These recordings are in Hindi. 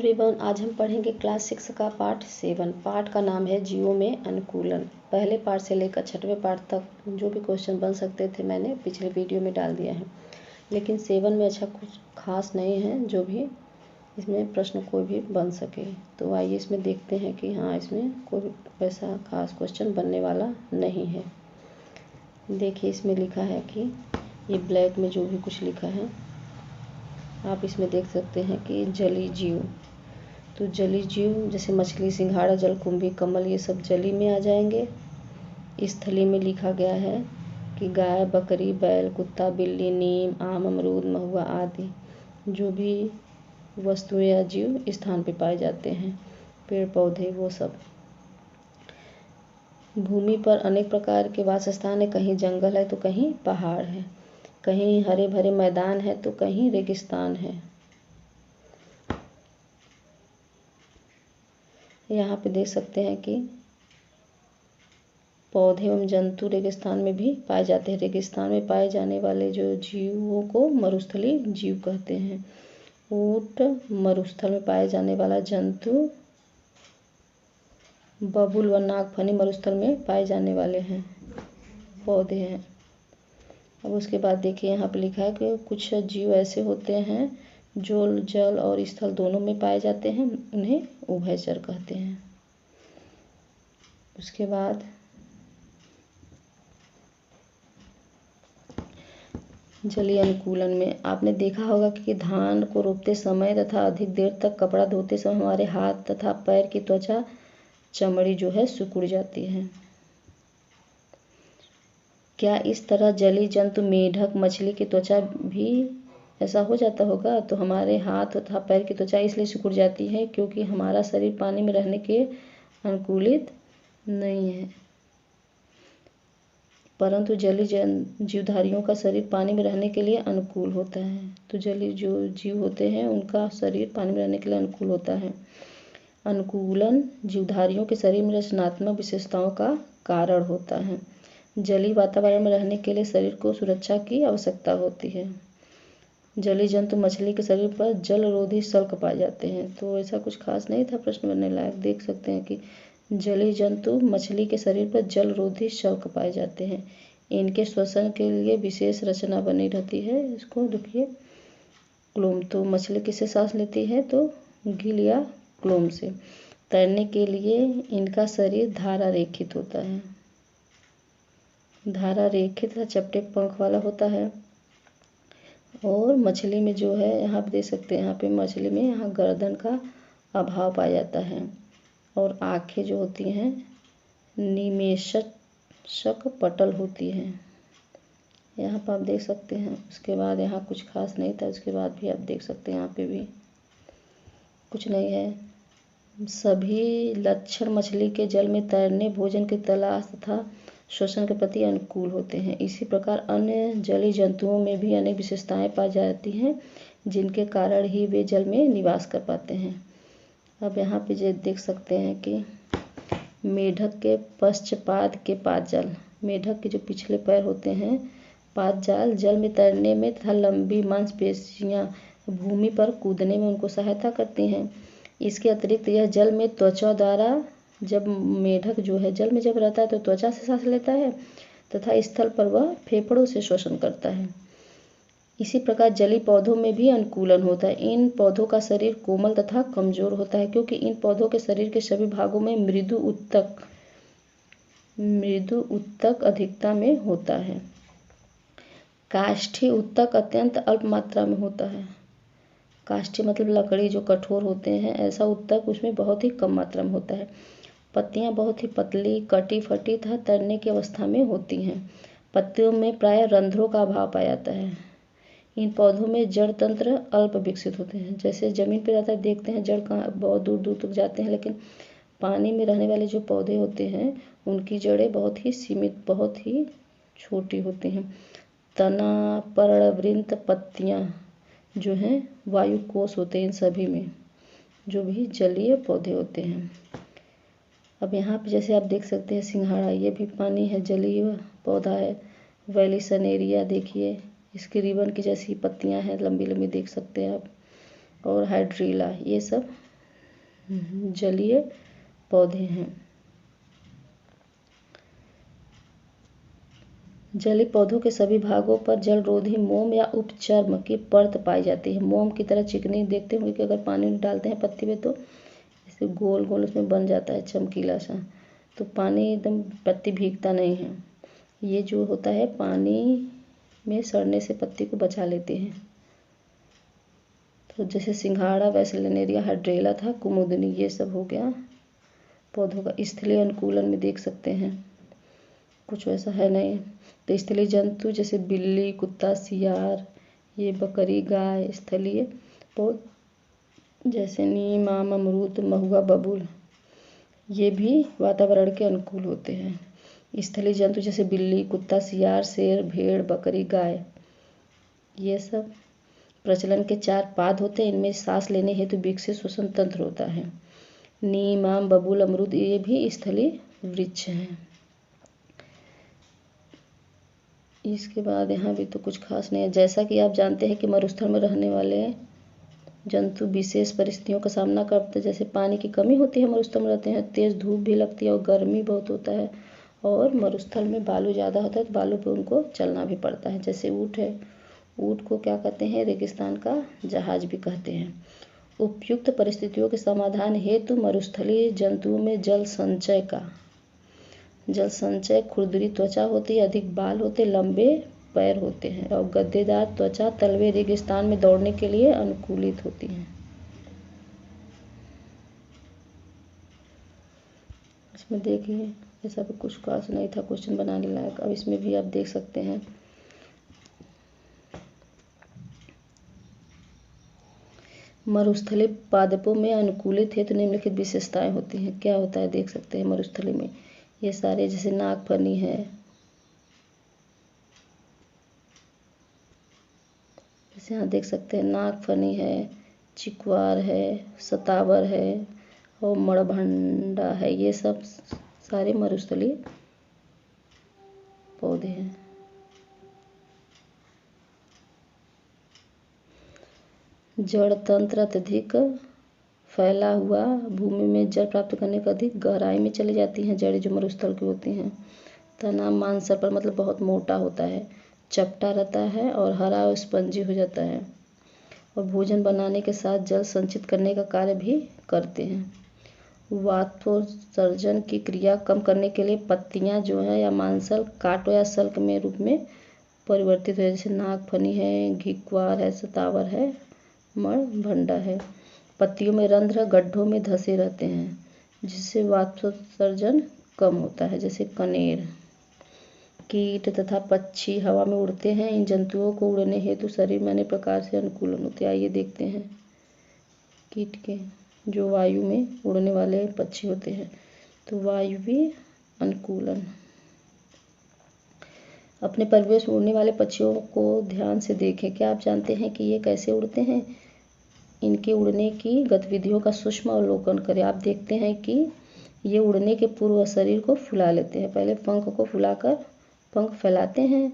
एवरीवन, आज हम पढ़ेंगे क्लास 6 का पार्ट 7। पार्ट का नाम है जीवों में अनुकूलन। पहले पार्ट से लेकर 6वें पार्ट तक जो भी क्वेश्चन बन सकते थे मैंने पिछले वीडियो में डाल दिया है, लेकिन 7 में अच्छा कुछ खास नहीं है जो भी इसमें प्रश्न कोई भी बन सके। तो आइए इसमें देखते हैं कि हाँ, इसमें कोई वैसा खास क्वेश्चन बनने वाला नहीं है। देखिए इसमें लिखा है कि ये ब्लैक में जो भी कुछ लिखा है आप इसमें देख सकते हैं कि जली जीव। तो जली जीव जैसे मछली, सिंघाड़ा, जलकुंभी, कमल, ये सब जली में आ जाएंगे। स्थली में लिखा गया है कि गाय, बकरी, बैल, कुत्ता, बिल्ली, नीम, आम, अमरूद, महुआ आदि जो भी वस्तुएं या जीव स्थान पे पाए जाते हैं, पेड़ पौधे वो सब। भूमि पर अनेक प्रकार के वास स्थान है, कहीं जंगल है तो कहीं पहाड़ है, कहीं हरे भरे मैदान है तो कहीं रेगिस्तान है। यहाँ पे देख सकते हैं कि पौधे एवं जंतु रेगिस्तान में भी पाए जाते हैं। रेगिस्तान में पाए जाने वाले जो जीवों को मरुस्थली जीव कहते हैं। ऊंट मरुस्थल में पाए जाने वाला जंतु, बबूल व नागफनी मरुस्थल में पाए जाने वाले हैं पौधे हैं। अब उसके बाद देखिए यहाँ पे लिखा है कि कुछ जीव ऐसे होते हैं जो जल और स्थल दोनों में पाए जाते हैं, उन्हें उभयचर कहते हैं। उसके बाद जलीय अनुकूलन में आपने देखा होगा कि धान को रोपते समय तथा अधिक देर तक कपड़ा धोते समय हमारे हाथ तथा पैर की त्वचा, चमड़ी जो है सिकुड़ जाती है। क्या इस तरह जलीय जंतु, मेढक, मछली की त्वचा भी ऐसा हो जाता होगा? तो हमारे हाथ तथा पैर की त्वचा इसलिए सिकुड़ जाती है क्योंकि हमारा शरीर पानी में रहने के अनुकूलित नहीं है, परंतु जलीय जीवधारियों का शरीर पानी में रहने के लिए अनुकूल होता है। तो जलीय जो जीव होते हैं उनका शरीर पानी में रहने के लिए अनुकूल होता है। अनुकूलन जीवधारियों के शरीर में रचनात्मक विशेषताओं का कारण होता है। जलीय वातावरण में रहने के लिए शरीर को सुरक्षा की आवश्यकता होती है। जलीय जंतु मछली के शरीर पर जलरोधी शल्क पाए जाते हैं। तो ऐसा कुछ खास नहीं था प्रश्न बनने लायक। देख सकते हैं कि जलीय जंतु मछली के शरीर पर जलरोधी शल्क पाए जाते हैं। इनके श्वसन के लिए विशेष रचना बनी रहती है। इसको देखिए क्लोम। तो मछली किससे सांस लेती है? तो गिल या क्लोम से। तैरने के लिए इनका शरीर धारा रेखित होता है, धारा रेखित तथा चपटे पंख वाला होता है। और मछली में जो है यहाँ पे देख सकते हैं, यहाँ पे मछली में यहाँ गर्दन का अभाव पाया जाता है और आँखें जो होती हैं निमेषक पटल होती हैं। यहाँ पर आप देख सकते हैं। उसके बाद यहाँ कुछ खास नहीं था, उसके बाद भी आप देख सकते हैं यहाँ पे भी कुछ नहीं है। सभी लक्षण मछली के जल में तैरने, भोजन की तलाश तथा श्वसन के प्रति अनुकूल होते हैं। इसी प्रकार अन्य जलीय जंतुओं में भी अनेक विशेषताएं पाई जाती हैं जिनके कारण ही वे जल में निवास कर पाते हैं। अब यहाँ पे जो देख सकते हैं कि मेढक के पश्चपाद के पादजाल, मेढक के जो पिछले पैर होते हैं पादजाल जल में तैरने में तथा लंबी मांसपेशियां भूमि पर कूदने में उनको सहायता करती हैं। इसके अतिरिक्त यह जल में त्वचा द्वारा, जब मेढक जो है जल में जब रहता है तो त्वचा से सांस लेता है तथा स्थल पर वह फेफड़ों से श्वसन करता है। इसी प्रकार जलीय पौधों में भी अनुकूलन होता है। इन पौधों का शरीर कोमल तथा कमजोर होता है क्योंकि इन पौधों के शरीर के सभी भागों में मृदु उत्तक अधिकता में होता है। काष्ठी उत्तक अत्यंत अल्प मात्रा में होता है। काष्ठी मतलब लकड़ी जो कठोर होते हैं, ऐसा उत्तक उसमें बहुत ही कम मात्रा में होता है। पत्तियां बहुत ही पतली, कटी फटी तथा तैरने की अवस्था में होती हैं। पत्तियों में प्रायः रंध्रों का अभाव पाया जाता है। इन पौधों में जड़ तंत्र अल्प विकसित होते हैं। जैसे जमीन पर रहता है, देखते हैं जड़ कहाँ बहुत दूर दूर तक जाते हैं, लेकिन पानी में रहने वाले जो पौधे होते हैं उनकी जड़ें बहुत ही सीमित, बहुत ही छोटी होती हैं। तना, पर्णवृंत, पत्तियाँ जो हैं वायुकोश होते हैं इन सभी में, जो भी जलीय पौधे होते हैं। अब यहाँ पे जैसे आप देख सकते हैं सिंघाड़ा, ये भी पानी है, जलीय पौधा है। वेलिसनेरिया देखिए, इसकी रिबन की जैसी पत्तियाँ हैं, लंबी लंबी देख सकते हैं आप। और हाइड्रीला, ये सब जलीय पौधे हैं। जलीय पौधों के सभी भागों पर जलरोधी मोम या उपचर्म की परत पाई जाती है। मोम की तरह चिकनी, देखते होंगे कि अगर पानी डालते हैं पत्ती में तो ऐसे गोल गोल उसमें बन जाता है चमकीला सा, तो पानी एकदम पत्ती भीगता नहीं है। ये जो होता है पानी में सड़ने से पत्ती को बचा लेते हैं। तो जैसे सिंघाड़ा, वैसलेनेरिया, हाइड्रेला था, कुमुदनी, ये सब हो गया पौधों का। स्थलीय अनुकूलन में देख सकते हैं कुछ वैसा है नहीं। तो स्थलीय जंतु जैसे बिल्ली, कुत्ता, सियार, ये बकरी, गाय स्थलीय पौधे जैसे नीम, आम, अमरूद, महुआ, बबूल, ये भी वातावरण के अनुकूल होते हैं। स्थलीय जंतु जैसे बिल्ली, कुत्ता, सियार, शेर, भेड़, बकरी, गाय, ये सब प्रचलन के 4 पाद होते हैं। इनमें सांस लेने हेतु विकसित श्वसन तंत्र होता है। नीम, आम, बबूल, अमरूद, ये भी स्थलीय वृक्ष हैं। इसके बाद यहाँ भी तो कुछ खास नहीं है। जैसा कि आप जानते हैं कि मरुस्थल में रहने वाले जंतु विशेष परिस्थितियों का सामना करते हैं। जैसे पानी की कमी होती है, मरुस्थल में रहते हैं, तेज़ धूप भी लगती है और गर्मी बहुत होता है, और मरुस्थल में बालू ज़्यादा होता है तो बालू पे उनको चलना भी पड़ता है। जैसे ऊँट है, ऊँट को क्या कहते हैं, रेगिस्तान का जहाज भी कहते हैं। उपयुक्त परिस्थितियों के समाधान हेतु मरुस्थलीय जंतुओं में जल संचय, खुरदरी त्वचा होती है, अधिक बाल होते, लंबे पैर होते हैं और गद्देदार त्वचा तलवे रेगिस्तान में दौड़ने के लिए अनुकूलित होती हैं। इसमें देखिए ऐसा भी कुछ खास नहीं था क्वेश्चन बनाने लायक। अब इसमें भी आप देख सकते हैं मरुस्थलीय पादपों में अनुकूलित हेतु निम्नलिखित विशेषताएं होती हैं। क्या होता है देख सकते हैं मरुस्थली में, ये सारे जैसे नागफनी है, जैसे यहाँ देख सकते हैं नागफनी है, चिकवार है, सतावर है और मणभंडा है, ये सब सारे मरुस्थलीय पौधे हैं। जड़ तंत्र अत्यधिक फैला हुआ, भूमि में जल प्राप्त करने का अधिक गहराई में चली जाती हैं जड़ें जो मरुस्थल की होती हैं। तना मांसल पर मतलब बहुत मोटा होता है, चपटा रहता है और हरा और स्पंजी हो जाता है, और भोजन बनाने के साथ जल संचित करने का कार्य भी करते हैं। वाष्पोत्सर्जन की क्रिया कम करने के लिए पत्तियां जो है या मांसल कांटों या सल्क में रूप में परिवर्तित है। जैसे नागफनी है, घिक्वार है, सतावर है, मणभंडा है। पत्तियों में रंध्र गड्ढों में धंसे रहते हैं जिससे वाष्पोत्सर्जन कम होता है। जैसे कनेर। कीट तथा पक्षी हवा में उड़ते हैं। इन जंतुओं को उड़ने हेतु शरीर में अनेक प्रकार से अनुकूलन होते हैं। आइए देखते हैं कीट के, जो वायु में उड़ने वाले पक्षी होते हैं। तो वायुवीय अनुकूलन, अपने परिवेश में उड़ने वाले पक्षियों को ध्यान से देखें। क्या आप जानते हैं कि ये कैसे उड़ते हैं? इनके उड़ने की गतिविधियों का सूक्ष्म अवलोकन करें। आप देखते हैं कि ये उड़ने के पूर्व शरीर को फुला लेते हैं। पहले पंख को फुलाकर पंख फैलाते हैं,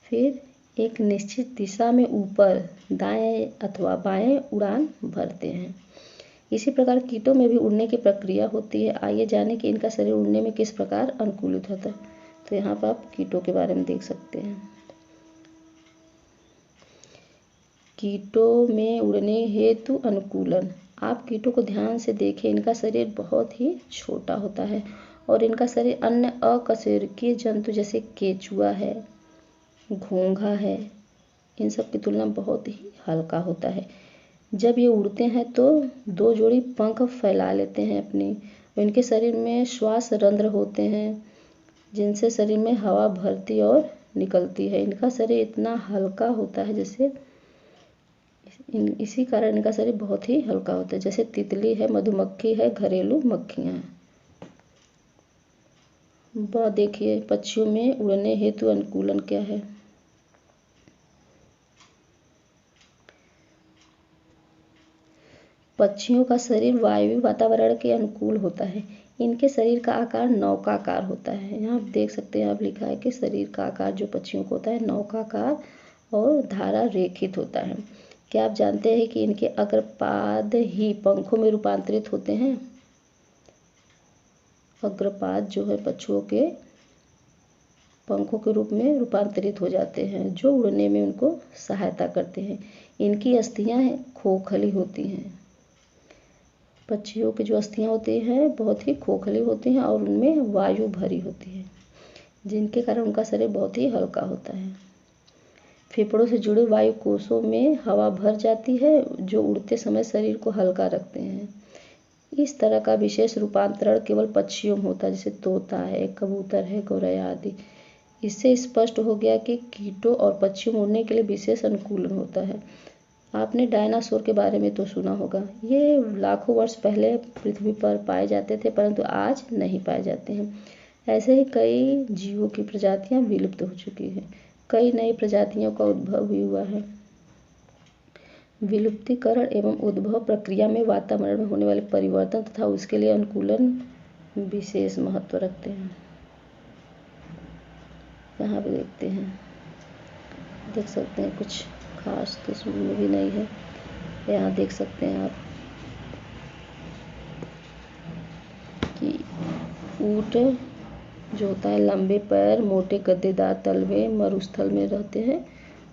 फिर एक निश्चित दिशा में ऊपर दाएं अथवा बाएं उड़ान भरते हैं। इसी प्रकार कीटों में भी उड़ने की प्रक्रिया होती है। आइए जानें कि इनका शरीर उड़ने में किस प्रकार अनुकूलित होता है। तो यहाँ पर आप कीटों के बारे में देख सकते हैं। कीटों में उड़ने हेतु अनुकूलन। आप कीटों को ध्यान से देखें, इनका शरीर बहुत ही छोटा होता है और इनका शरीर अन्य अकशेरुकीय जंतु जैसे केचुआ है, घोंघा है, इन सब की तुलना में बहुत ही हल्का होता है। जब ये उड़ते हैं तो 2 जोड़ी पंख फैला लेते हैं अपनी। इनके शरीर में श्वास रंध्र होते हैं जिनसे शरीर में हवा भरती और निकलती है। इनका शरीर इतना हल्का होता है जैसे इसी कारण इनका शरीर बहुत ही हल्का होता है। जैसे तितली है, मधुमक्खी है, घरेलू मक्खियाँ हैं। देखिए पक्षियों में उड़ने हेतु अनुकूलन क्या है। पक्षियों का शरीर वायवीय वातावरण के अनुकूल होता है। इनके शरीर का आकार नौकाकार होता है। यहाँ आप देख सकते हैं, आप लिखा है कि शरीर का आकार जो पक्षियों को होता है नौकाकार और धारा रेखित होता है। क्या आप जानते हैं कि इनके अग्रपाद ही पंखों में रूपांतरित होते हैं? अग्रपाद जो है पक्षियों के पंखों के रूप में रूपांतरित हो जाते हैं, जो उड़ने में उनको सहायता करते हैं। इनकी अस्थियां खोखली होती हैं। पक्षियों की जो अस्थियां होती हैं बहुत ही खोखली होती हैं और उनमें वायु भरी होती है, जिनके कारण उनका शरीर बहुत ही हल्का होता है। फेफड़ों से जुड़े वायु कोशों में हवा भर जाती है, जो उड़ते समय शरीर को हल्का रखते हैं। इस तरह का विशेष रूपांतरण केवल पक्षियों में होता है, जैसे तोता है, कबूतर है, गौरैया आदि। इससे स्पष्ट हो गया कि कीटों और पक्षियों में उड़ने के लिए विशेष अनुकूलन होता है। आपने डायनासोर के बारे में तो सुना होगा। ये लाखों वर्ष पहले पृथ्वी पर पाए जाते थे, परंतु आज नहीं पाए जाते हैं। ऐसे ही कई जीवों की प्रजातियां विलुप्त हो चुकी हैं। कई नई प्रजातियों का उद्भव भी हुआ है। विलुप्तीकरण एवं उद्भव प्रक्रिया में वातावरण में होने वाले परिवर्तन तथा उसके लिए अनुकूलन विशेष महत्व रखते हैं। यहाँ पे देखते हैं, देख सकते हैं कुछ खास तो इसमें भी नहीं है। यहाँ देख सकते हैं आप कि ऊँट जो होता है लंबे पैर, मोटे गद्देदार तलवे, मरुस्थल में रहते हैं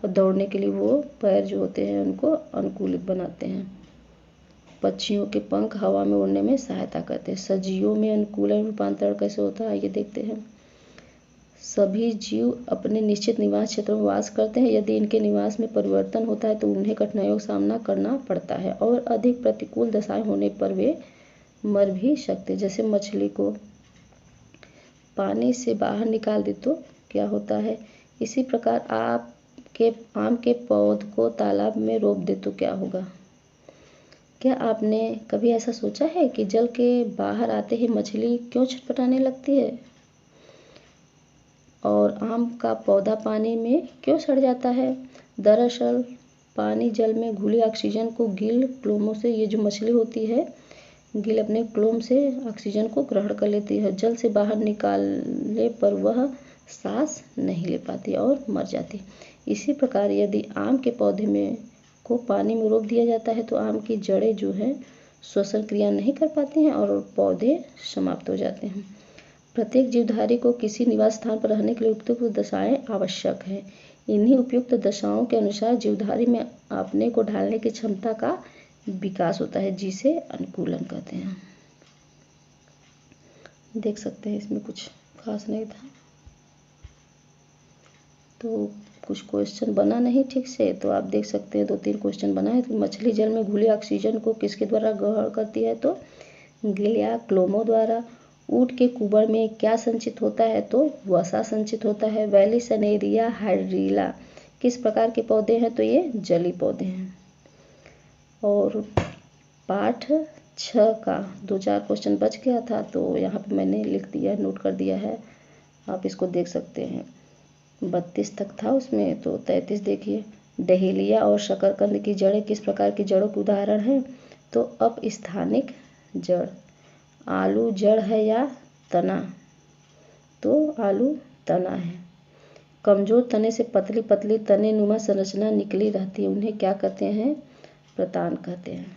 और दौड़ने के लिए वो पैर जो होते हैं उनको अनुकूलित बनाते हैं। पक्षियों के पंख हवा में उड़ने में सहायता करते हैं। सजीवों में अनुकूलन रूपांतरण कैसे होता है ये देखते हैं। सभी जीव अपने निश्चित निवास क्षेत्रों में वास करते हैं। यदि इनके निवास में परिवर्तन होता है तो उन्हें कठिनाइयों का सामना करना पड़ता है और अधिक प्रतिकूल दशाएं होने पर वे मर भी सकते हैं। जैसे मछली को पानी से बाहर निकाल दे तो क्या होता है, इसी प्रकार आम के पौध को तालाब में रोप दे तो क्या होगा। क्या आपने कभी ऐसा सोचा है कि जल के बाहर आते ही मछली क्यों छटपटाने लगती है और आम का पौधा पानी में क्यों सड़ जाता है? दरअसल पानी जल में घुली ऑक्सीजन को गिल क्लोमों से, ये जो मछली होती है गिल अपने क्लोम से ऑक्सीजन को ग्रहण कर लेती है। जल से बाहर निकालने पर वह सांस नहीं ले पाती और मर जाती। इसी प्रकार यदि आम के पौधे में को पानी में रोप दिया जाता है तो आम की जड़ें जो है श्वसन क्रिया नहीं कर पाती हैं और पौधे समाप्त हो जाते हैं। प्रत्येक जीवधारी को किसी निवास स्थान पर रहने के लिए उपयुक्त दशाएं आवश्यक है। इन्हीं उपयुक्त दशाओं के अनुसार जीवधारी में अपने को ढालने की क्षमता का विकास होता है, जिसे अनुकूलन कहते हैं। देख सकते हैं इसमें कुछ खास नहीं था, तो कुछ क्वेश्चन बना नहीं ठीक से, तो आप देख सकते हैं 2-3 क्वेश्चन बना है। तो मछली जल में घुली ऑक्सीजन को किसके द्वारा ग्रहण करती है, तो गिल या क्लोमो द्वारा। ऊँट के कुबर में क्या संचित होता है, तो वसा संचित होता है। वैलिसनेरिया हाइड्रिला किस प्रकार के पौधे हैं, तो ये जली पौधे हैं। और पाठ 6 का 2-4 क्वेश्चन बच गया था, तो यहाँ पे मैंने लिख दिया, नोट कर दिया है, आप इसको देख सकते हैं। 32 तक था उसमें, तो 33 देखिए। डहेलिया और शकरकंद की जड़ें किस प्रकार की जड़ों के उदाहरण हैं, तो अपस्थानिक जड़। आलू जड़ है या तना, तो आलू तना है। कमजोर तने से पतली पतली तने नुमा संरचना निकली रहती है, उन्हें क्या कहते हैं, प्रतान कहते हैं।